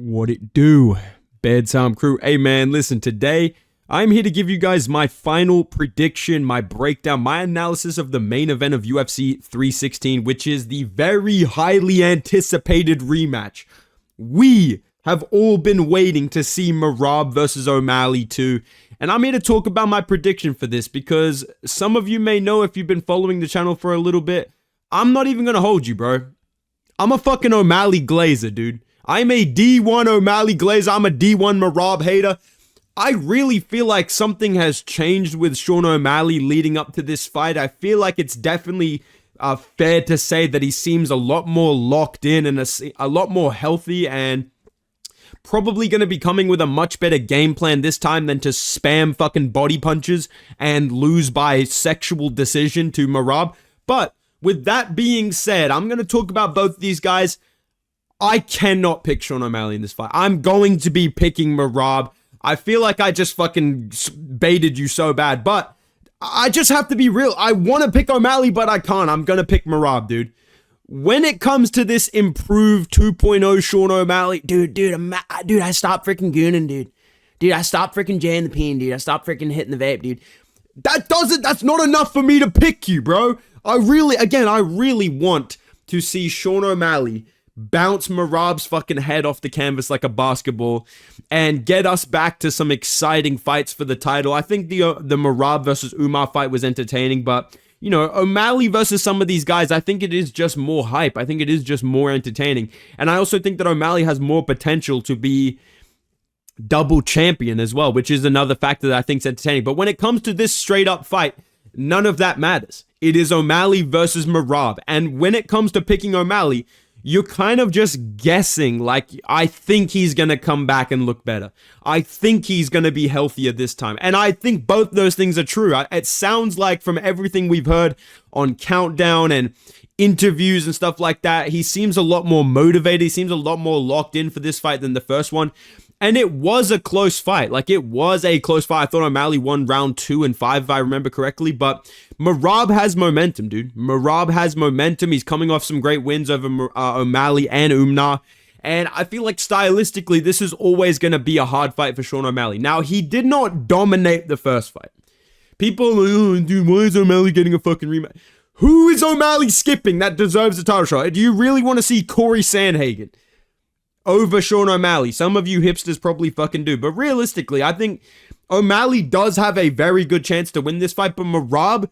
What it do, bedtime crew? Hey man, listen, today I'm here to give you guys my final prediction, my breakdown, my analysis of the main event of UFC 316, which is the very highly anticipated rematch. We have all been waiting to see Merab versus O'Malley 2, and I'm here to talk about my prediction for this because some of you may know if you've been following the channel for a little bit, I'm not even gonna hold you, bro. I'm a fucking O'Malley Glazer, dude. I'm a D1 O'Malley Glazer. I'm a D1 Merab hater. I really feel like something has changed with Shawn O'Malley leading up to this fight. I feel like it's definitely fair to say that he seems a lot more locked in and a lot more healthy, and probably going to be coming with a much better game plan this time than to spam fucking body punches and lose by sexual decision to Merab. But with that being said, I'm going to talk about both these guys. I cannot pick Shawn O'Malley in this fight. I'm going to be picking Merab. I feel like I just fucking baited you so bad, but I just have to be real. I want to pick O'Malley, but I can't. I'm going to pick Merab, dude. When it comes to this improved 2.0 Shawn O'Malley, dude, I stopped freaking gooning, dude. Dude, I stopped freaking jaying the peen, dude. I stopped freaking hitting the vape, dude. That's not enough for me to pick you, bro. I really want to see Shawn O'Malley bounce Merab's fucking head off the canvas like a basketball and get us back to some exciting fights for the title. I think the Merab versus Umar fight was entertaining, but you know, O'Malley versus some of these guys, I think it is just more hype. I think it is just more entertaining. And I also think that O'Malley has more potential to be double champion as well, which is another factor that I think is entertaining. But when it comes to this straight up fight, none of that matters. It is O'Malley versus Merab. And when it comes to picking O'Malley, you're kind of just guessing, like, I think he's going to come back and look better. I think he's going to be healthier this time. And I think both those things are true. It sounds like from everything we've heard on Countdown and interviews and stuff like that, he seems a lot more motivated. He seems a lot more locked in for this fight than the first one. And it was a close fight. Like, it was a close fight. I thought O'Malley won round 2 and 5, if I remember correctly. But Merab has momentum, dude. Merab has momentum. He's coming off some great wins over O'Malley and Umar. And I feel like stylistically, this is always going to be a hard fight for Shawn O'Malley. Now, he did not dominate the first fight. People are like, oh, dude, why is O'Malley getting a fucking rematch? Who is O'Malley skipping that deserves a title shot? Do you really want to see Corey Sandhagen over Shawn O'Malley? Some of you hipsters probably fucking do. But realistically, I think O'Malley does have a very good chance to win this fight. But Merab,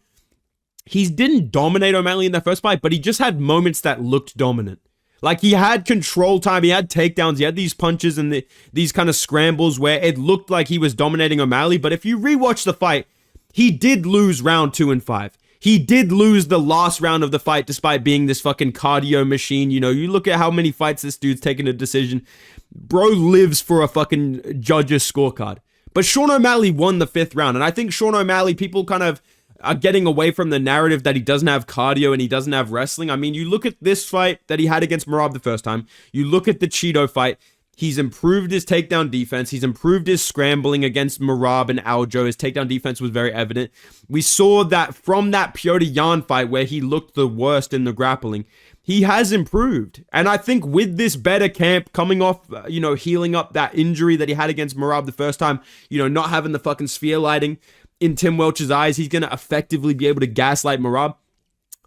he didn't dominate O'Malley in that first fight, but he just had moments that looked dominant. Like, he had control time, he had takedowns, he had these punches and these kind of scrambles where it looked like he was dominating O'Malley. But if you rewatch the fight, he did lose round 2 and 5. He did lose the last round of the fight despite being this fucking cardio machine. You know, you look at how many fights this dude's taken a decision. Bro lives for a fucking judge's scorecard. But Shawn O'Malley won the 5th round. And I think Shawn O'Malley, people kind of are getting away from the narrative that he doesn't have cardio and he doesn't have wrestling. I mean, you look at this fight that he had against Merab the first time. You look at the Cheeto fight. He's improved his takedown defense. He's improved his scrambling against Merab and Aljo. His takedown defense was very evident. We saw that from that Piotr Jan fight where he looked the worst in the grappling. He has improved. And I think with this better camp coming off, healing up that injury that he had against Merab the first time, not having the fucking sphere lighting in Tim Welch's eyes, he's going to effectively be able to gaslight Merab.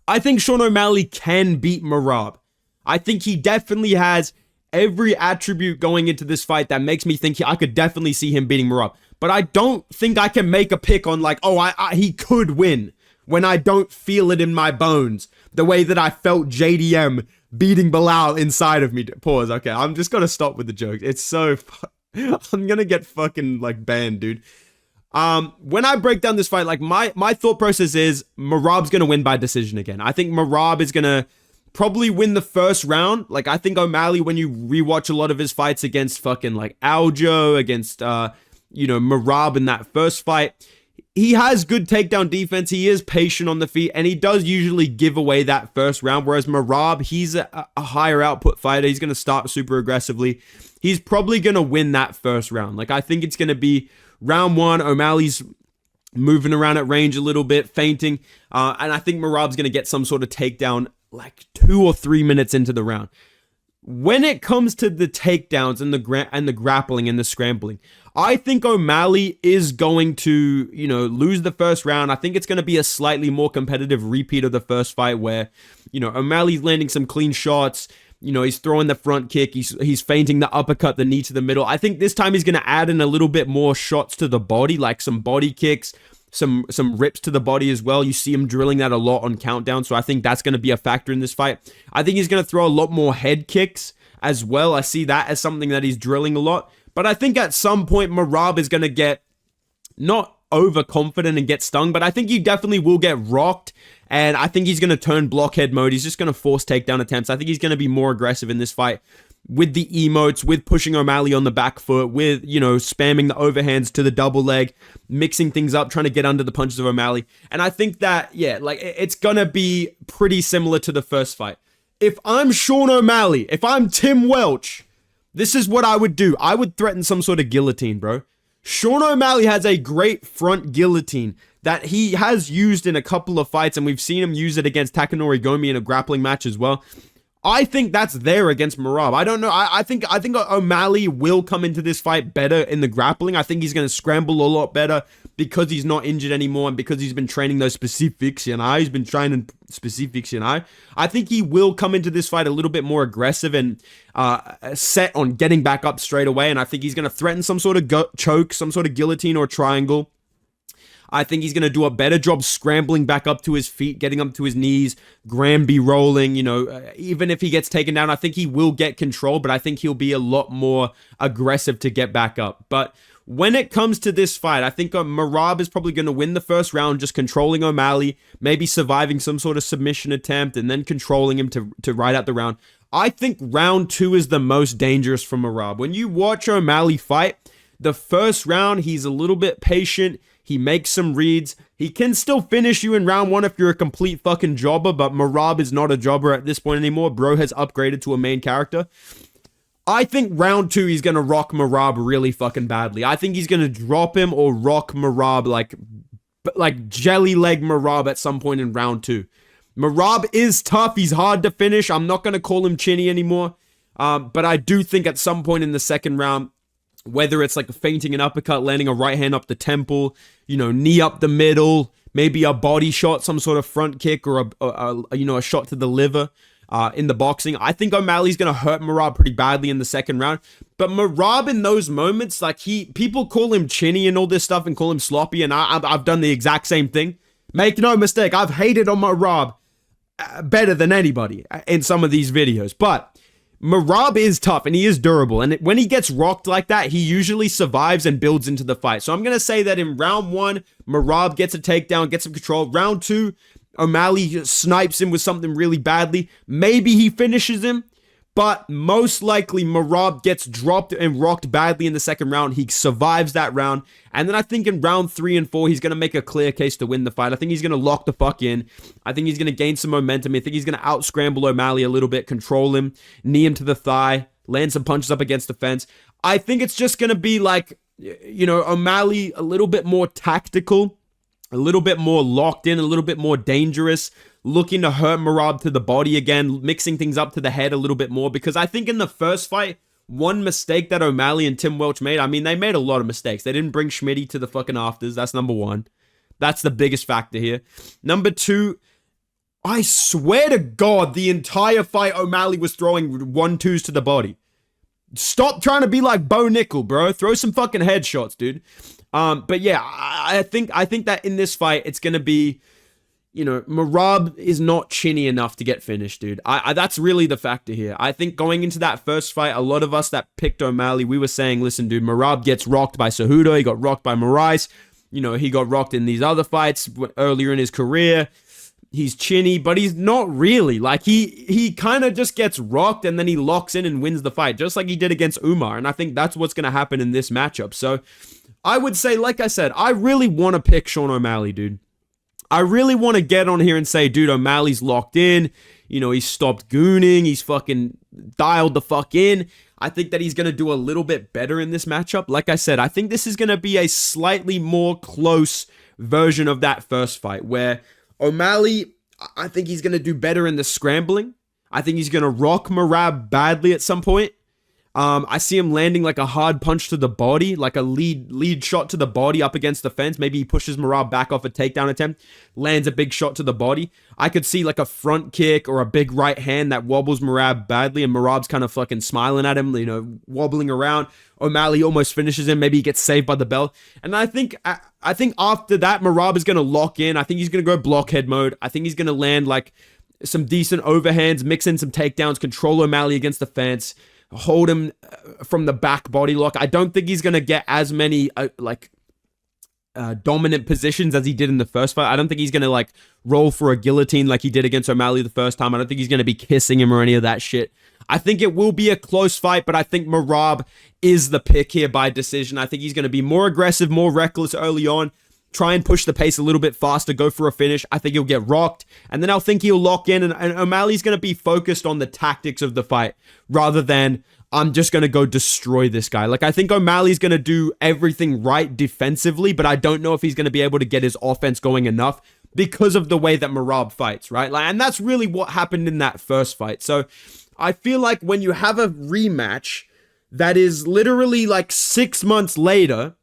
I think Shawn O'Malley can beat Merab. I think he definitely has every attribute going into this fight that makes me think I could definitely see him beating Merab. But I don't think I can make a pick on like, he could win when I don't feel it in my bones. The way that I felt JDM beating Bilal inside of me. Pause. Okay, I'm just going to stop with the joke. It's so... I'm going to get fucking like banned, dude. When I break down this fight, like my thought process is Merab's going to win by decision again. I think Merab is going to probably win the first round. Like, I think O'Malley, when you rewatch a lot of his fights against fucking like Aljo, against, Merab in that first fight, he has good takedown defense. He is patient on the feet, and he does usually give away that first round. Whereas Merab, he's a higher output fighter. He's going to start super aggressively. He's probably going to win that first round. Like, I think it's going to be round 1. O'Malley's moving around at range a little bit, feinting. And I think Merab's going to get some sort of takedown like 2 or 3 minutes into the round. when it comes to the takedowns and the grappling and the scrambling, I think O'Malley is going to, lose the first round. I think it's going to be a slightly more competitive repeat of the first fight where, O'Malley's landing some clean shots. He's throwing the front kick. He's feinting the uppercut, the knee to the middle. I think this time he's going to add in a little bit more shots to the body, like some body kicks, some rips to the body as well. You see him drilling that a lot on Countdown, so I think that's going to be a factor in this fight. I think he's going to throw a lot more head kicks as well. I see that as something that he's drilling a lot. But I think at some point, Merab is going to get not overconfident and get stung, but I think he definitely will get rocked. And I think he's going to turn blockhead mode. He's just going to force takedown attempts. I think he's going to be more aggressive in this fight with the emotes, with pushing O'Malley on the back foot, with, spamming the overhands to the double leg, mixing things up, trying to get under the punches of O'Malley. And I think that, it's going to be pretty similar to the first fight. If I'm Shawn O'Malley, if I'm Tim Welch, this is what I would do. I would threaten some sort of guillotine, bro. Shawn O'Malley has a great front guillotine that he has used in a couple of fights, and we've seen him use it against Takanori Gomi in a grappling match as well. I think that's there against Merab. I don't know. I think O'Malley will come into this fight better in the grappling. I think he's going to scramble a lot better because he's not injured anymore and because he's been training those specifics, he's been training specifics, I think he will come into this fight a little bit more aggressive and set on getting back up straight away. And I think he's going to threaten some sort of choke, some sort of guillotine or triangle. I think he's going to do a better job scrambling back up to his feet, getting up to his knees, Granby rolling, even if he gets taken down, I think he will get control, but I think he'll be a lot more aggressive to get back up. But when it comes to this fight, I think Merab is probably going to win the first round, just controlling O'Malley, maybe surviving some sort of submission attempt and then controlling him to ride out the round. I think round 2 is the most dangerous for Merab. When you watch O'Malley fight, the first round, he's a little bit patient. He makes some reads. He can still finish you in round 1 if you're a complete fucking jobber, but Merab is not a jobber at this point anymore. Bro has upgraded to a main character. I think round 2, he's going to rock Merab really fucking badly. I think he's going to drop him or rock Merab like jelly leg Merab at some point in round 2. Merab is tough. He's hard to finish. I'm not going to call him chinny anymore. But I do think at some point in the second round, whether it's like feinting an uppercut, landing a right hand up the temple, knee up the middle, maybe a body shot, some sort of front kick or a shot to the liver in the boxing. I think O'Malley's going to hurt Merab pretty badly in the second round. But Merab in those moments, people call him chinny and all this stuff and call him sloppy, and I've done the exact same thing. Make no mistake, I've hated on Merab better than anybody in some of these videos. But Merab is tough and he is durable, and when he gets rocked like that, he usually survives and builds into the fight. So I'm going to say that in round 1, Merab gets a takedown, gets some control. Round 2, O'Malley snipes him with something really badly. Maybe he finishes him, but most likely Merab gets dropped and rocked badly in the second round. He survives that round, and then I think in round 3 and 4, he's going to make a clear case to win the fight. I think he's going to lock the fuck in. I think he's going to gain some momentum. I think he's going to out-scramble O'Malley a little bit, control him, knee him to the thigh, land some punches up against the fence. I think it's just going to be O'Malley a little bit more tactical, a little bit more locked in, a little bit more dangerous, looking to hurt Merab to the body again, mixing things up to the head a little bit more, because I think in the first fight, one mistake that O'Malley and Tim Welch made, they made a lot of mistakes. They didn't bring Schmitty to the fucking afters. That's number 1. That's the biggest factor here. Number 2, I swear to God, the entire fight O'Malley was throwing 1-2s to the body. Stop trying to be like Bo Nickel, bro. Throw some fucking headshots, dude. But yeah, I think that in this fight, it's going to be, Merab is not chinny enough to get finished, dude. That's really the factor here. I think going into that first fight, a lot of us that picked O'Malley, we were saying, listen, dude, Merab gets rocked by Cejudo. He got rocked by Moraes. He got rocked in these other fights earlier in his career. He's chinny, but he's not really. He kind of just gets rocked and then he locks in and wins the fight, just like he did against Umar. And I think that's what's going to happen in this matchup. So I would say, like I said, I really want to pick Shawn O'Malley, dude. I really want to get on here and say, dude, O'Malley's locked in. He's stopped gooning. He's fucking dialed the fuck in. I think that he's going to do a little bit better in this matchup. Like I said, I think this is going to be a slightly more close version of that first fight where O'Malley, I think he's going to do better in the scrambling. I think he's going to rock Merab badly at some point. I see him landing like a hard punch to the body, like a lead shot to the body up against the fence. Maybe he pushes Merab back off a takedown attempt, lands a big shot to the body. I could see like a front kick or a big right hand that wobbles Merab badly, and Merab's kind of fucking smiling at him, you know, wobbling around. O'Malley almost finishes him. Maybe he gets saved by the bell. And I think after that, Merab is going to lock in. I think he's going to go blockhead mode. I think he's going to land like some decent overhands, mix in some takedowns, control O'Malley against the fence, hold him from the back body lock. I don't think he's going to get as many dominant positions as he did in the first fight. I don't think he's going to like roll for a guillotine like he did against O'Malley the first time. I don't think he's going to be kissing him or any of that shit. I think it will be a close fight, but I think Merab is the pick here by decision. I think he's going to be more aggressive, more reckless early on, try and push the pace a little bit faster, go for a finish. I think he'll get rocked, and then I'll think he'll lock in, and O'Malley's going to be focused on the tactics of the fight rather than I'm just going to go destroy this guy. Like, I think O'Malley's going to do everything right defensively, but I don't know if he's going to be able to get his offense going enough because of the way that Merab fights, right? Like, and that's really what happened in that first fight. So I feel like when you have a rematch that is literally like 6 months later,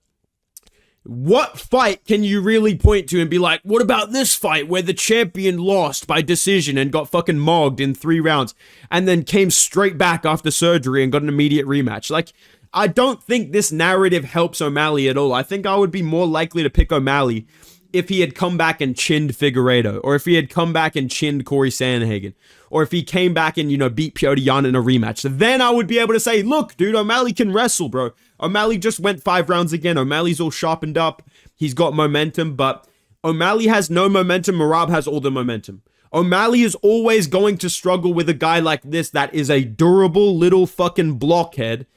what fight can you really point to and be like, what about this fight where the champion lost by decision and got fucking mogged in 3 rounds and then came straight back after surgery and got an immediate rematch? Like, I don't think this narrative helps O'Malley at all. I think I would be more likely to pick O'Malley if he had come back and chinned Figueiredo, or if he had come back and chinned Corey Sandhagen, or if he came back and, you know, beat Piotr Jan in a rematch. Then I would be able to say, look, dude, O'Malley can wrestle, bro. O'Malley just went 5 rounds again. O'Malley's all sharpened up. He's got momentum, but O'Malley has no momentum. Merab has all the momentum. O'Malley is always going to struggle with a guy like this that is a durable little fucking blockhead,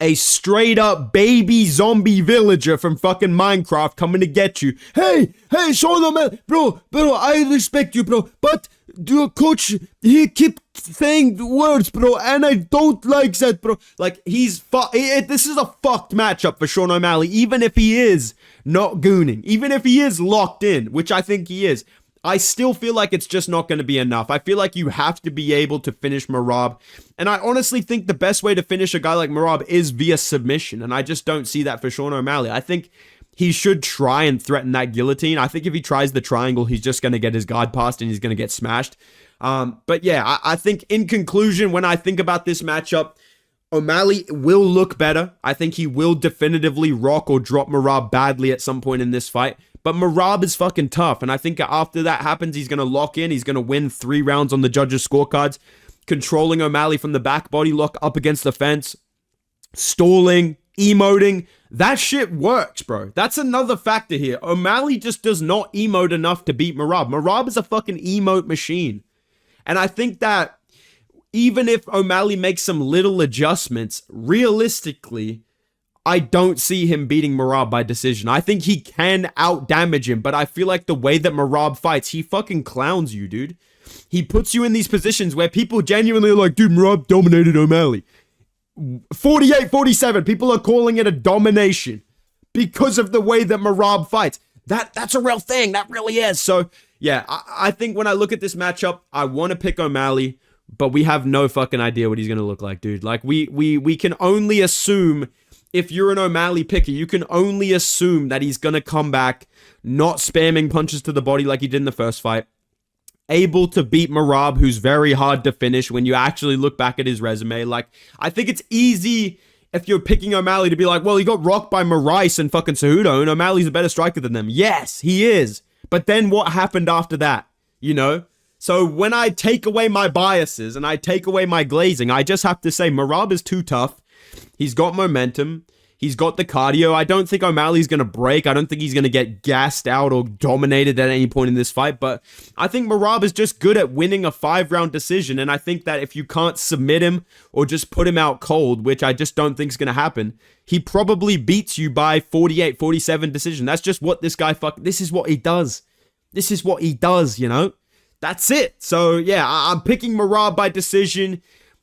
a straight up baby zombie villager from fucking Minecraft coming to get you. Hey, Shawn OMalley, bro, I respect you, bro, but your coach, he kept saying words, bro, and I don't like that, bro. Like, this is a fucked matchup for Shawn OMalley, even if he is not gooning, even if he is locked in, which I think he is. I still feel like it's just not going to be enough. I feel like you have to be able to finish Merab. And I honestly think the best way to finish a guy like Merab is via submission. And I just don't see that for Shawn OMalley. I think he should try and threaten that guillotine. I think if he tries the triangle, he's just going to get his guard passed and he's going to get smashed. But yeah, I think in conclusion, when I think about this matchup, O'Malley will look better. I think he will definitively rock or drop Merab badly at some point in this fight. But Merab is fucking tough, and I think after that happens, he's going to lock in. He's going to win 3 rounds on the judges' scorecards, controlling O'Malley from the back body lock up against the fence, stalling, emoting. That shit works, bro. That's another factor here. O'Malley just does not emote enough to beat Merab. Merab is a fucking emote machine. And I think that even if O'Malley makes some little adjustments, realistically, I don't see him beating Merab by decision. I think he can out-damage him, but I feel like the way that Merab fights, he fucking clowns you, dude. He puts you in these positions where people genuinely are like, dude, Merab dominated O'Malley. 48-47, people are calling it a domination because of the way that Merab fights. That's a real thing. That really is. So, yeah, I think when I look at this matchup, I want to pick O'Malley, but we have no fucking idea what he's going to look like, dude. Like, we can only assume. If you're an O'Malley picker, you can only assume that he's going to come back, not spamming punches to the body like he did in the first fight, able to beat Merab, who's very hard to finish when you actually look back at his resume. Like, I think it's easy if you're picking O'Malley to be like, well, he got rocked by Moraes and fucking Cejudo, and O'Malley's a better striker than them. Yes, he is. But then what happened after that, you know? So when I take away my biases and I take away my glazing, I just have to say Merab is too tough. He's got momentum. He's got the cardio. I don't think O'Malley's going to break. I don't think he's going to get gassed out or dominated at any point in this fight. But I think Merab is just good at winning a 5-round decision. And I think that if you can't submit him or just put him out cold, which I just don't think is going to happen, he probably beats you by 48-47 decision. That's just what this guy this is what he does. This is what he does, you know? That's it. So, yeah, I'm picking Merab by decision.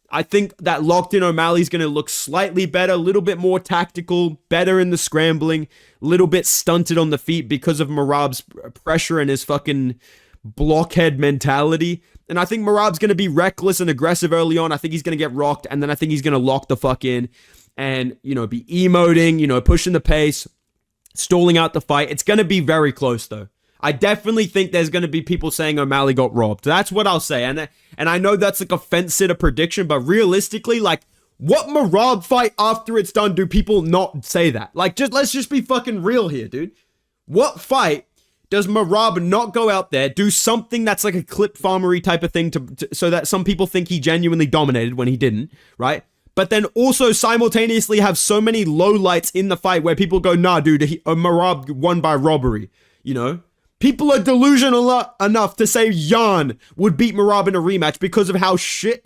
I think that locked-in O'Malley's going to look slightly better, a little bit more tactical, better in the scrambling, a little bit stunted on the feet because of Merab's pressure and his fucking blockhead mentality. And I think Merab's going to be reckless and aggressive early on. I think he's going to get rocked, and then I think he's going to lock the fuck in and, be emoting, pushing the pace, stalling out the fight. It's going to be very close, though. I definitely think there's going to be people saying O'Malley got robbed. That's what I'll say. And I know that's like a fence-sitter prediction, but realistically, like, what Merab fight after it's done do people not say that? Like, let's just be fucking real here, dude. What fight does Merab not go out there, do something that's like a clip farmery type of thing so that some people think he genuinely dominated when he didn't, right? But then also simultaneously have so many lowlights in the fight where people go, nah, dude, Merab won by robbery, People are delusional enough to say Jan would beat Merab in a rematch because of how shit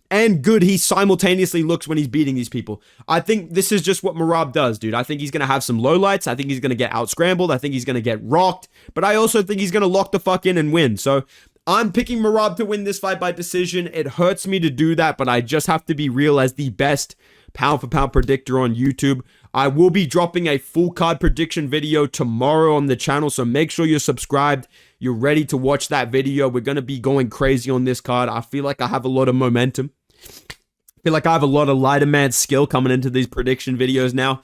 and good he simultaneously looks when he's beating these people. I think this is just what Merab does, dude. I think he's going to have some lowlights. I think he's going to get out-scrambled. I think he's going to get rocked. But I also think he's going to lock the fuck in and win. So I'm picking Merab to win this fight by decision. It hurts me to do that, but I just have to be real as the best pound-for-pound predictor on YouTube. I will be dropping a full card prediction video tomorrow on the channel, so make sure you're subscribed. You're ready to watch that video. We're going to be going crazy on this card. I feel like I have a lot of momentum. I feel like I have a lot of lighter man skill coming into these prediction videos now.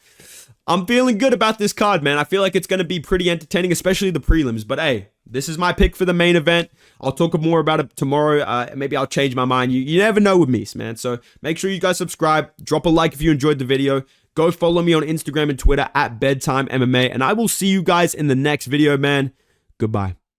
I'm feeling good about this card, man. I feel like it's going to be pretty entertaining, especially the prelims. But hey, this is my pick for the main event. I'll talk more about it tomorrow. Maybe I'll change my mind. You never know with me, man. So make sure you guys subscribe. Drop a like if you enjoyed the video. Go follow me on Instagram and Twitter at Bedtime MMA. And I will see you guys in the next video, man. Goodbye.